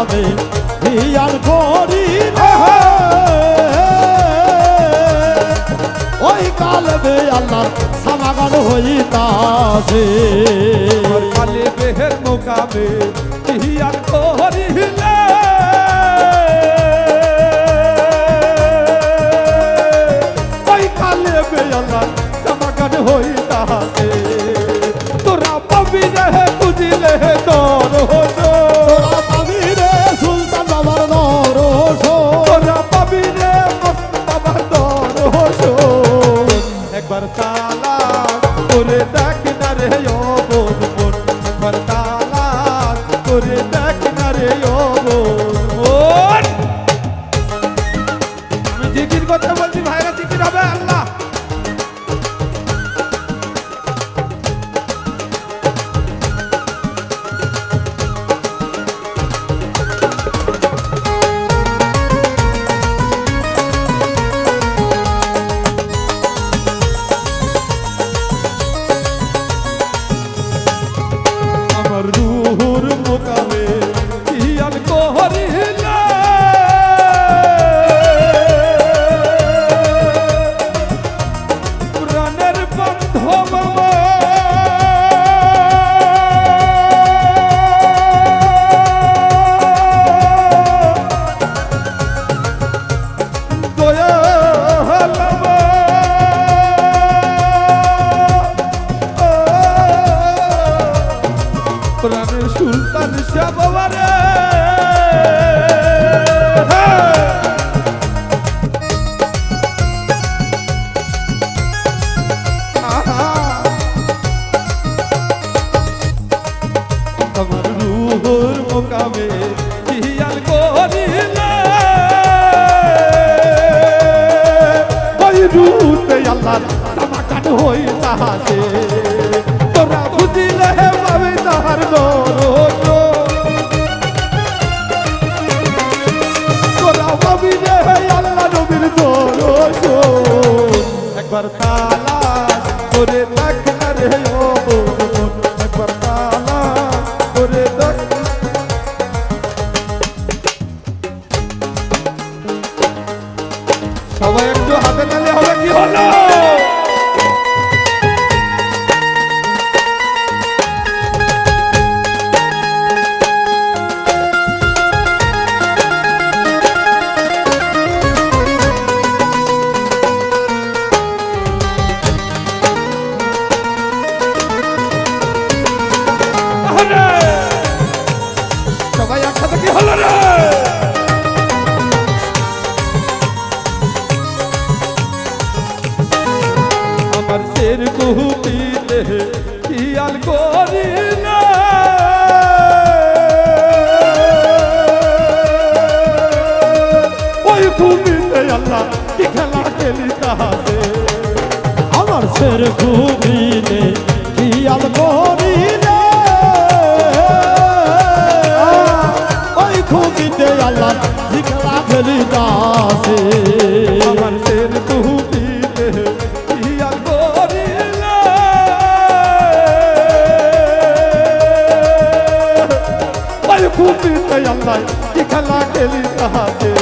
মোকামে here করিলে ওই কালবে আল্লাহ সমাগম হইতাছে কালবের মোকামে হিয়ার করিলে ওই কালবে আল্লাহ সমাগম হইতাছে তোরা পাবি রে খুঁজিলে তোর হোসো তোরা পাবি রে সুলতান বাবার দরস তোরা পাবি রে বাবার তোর হোসো একবার তালা করে দেখ না রে ও বোন বোন একবার তালা করে দেখ না রে ও বোন আমি জিকির করতে বলছি ভাইরা জিকির হবে আল্লাহ আমার রুহুর মোকামে হিয়ার করিলে প্রাণের বান্ধব প্রাণের সুলতান শাহ বাবা রে আমার রুহুর মোকামে হিয়াল করিলে ওই রুতে আল্লাহর সমাগম হইতাছে তোরা বুঝিলে পাবে তাহার দরস তোরা পাবি রে আল্লাহ নবীর দরস একবার তালা করে দেখ না রে ও বোন একবার তালা করে দেখ সবাই একটু হাতে তালে হবে কি হলো সবাই একসাথে কি হলো রে আমার শের কুপিতে হিয়াল করিলে ওই কুপিতে আল্লাহ কি খেলা খেলি তাহাতে আমার শের খুবিলে হিয়াল করিলে ওই খুবিতে আল্লাহ জিকরা খেলিতাছে আমার শের কুপিতে হিয়াল করিলে ওই কুপিতে আল্লাহ কি খেলা খেলি তাহাতে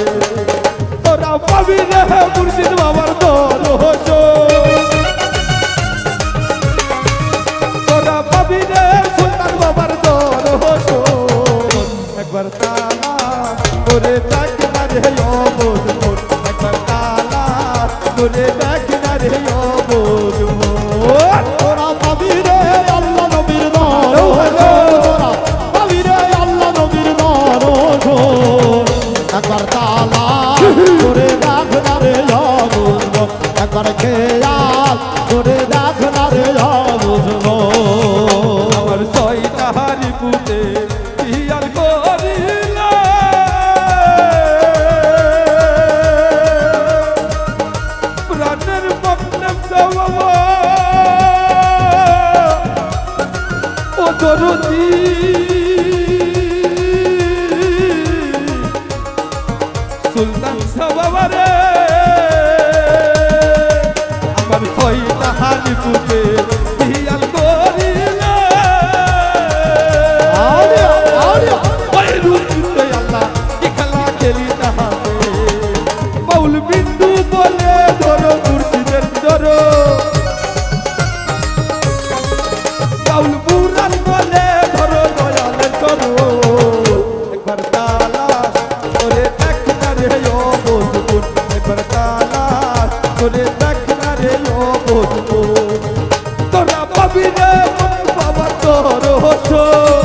তোরা পাবি রে মুর্শিদ বাবার দরস তোরা পাবি রে সুলতান বাবার দরস একবার তালা করে দেখ না রে ও বোন বোন একবার তালা করে দেখ না রে ও বোন বোন তোরা পাবি রে আল্লাহ নবীর দরস তোরা পাবি রে আল্লাহ নবীর দরস একবার তালা করে দেখ না রে বুঝবো একবার খেয়াল করে দেখ না রে বুঝবো আমার ছয়টাহারি পুতে হিয়াল করিলে প্রাণের বন্ধব সবাবা ও দরদি সুলতান সবাবা রে আমার ছয়টাহারি পুতে হিয়াল করিলে ওই রূপে আল্লাহ তালাশ করে দেখ না রে ও বন্ধু তোরা পাবি রে মন বাবা তোর হোসন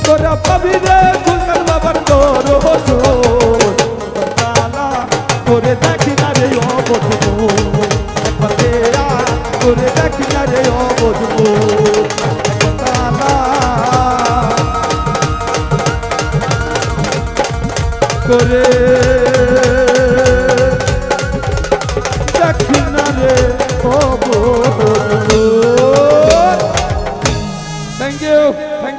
তোরা পাবি রে গুলজার বাবার তোর হোসন তালাশ করে দেখ না রে ও বন্ধু একবার দেয়া করে দেখ না রে ও বন্ধু করে দেখ না রে ও বন্ধু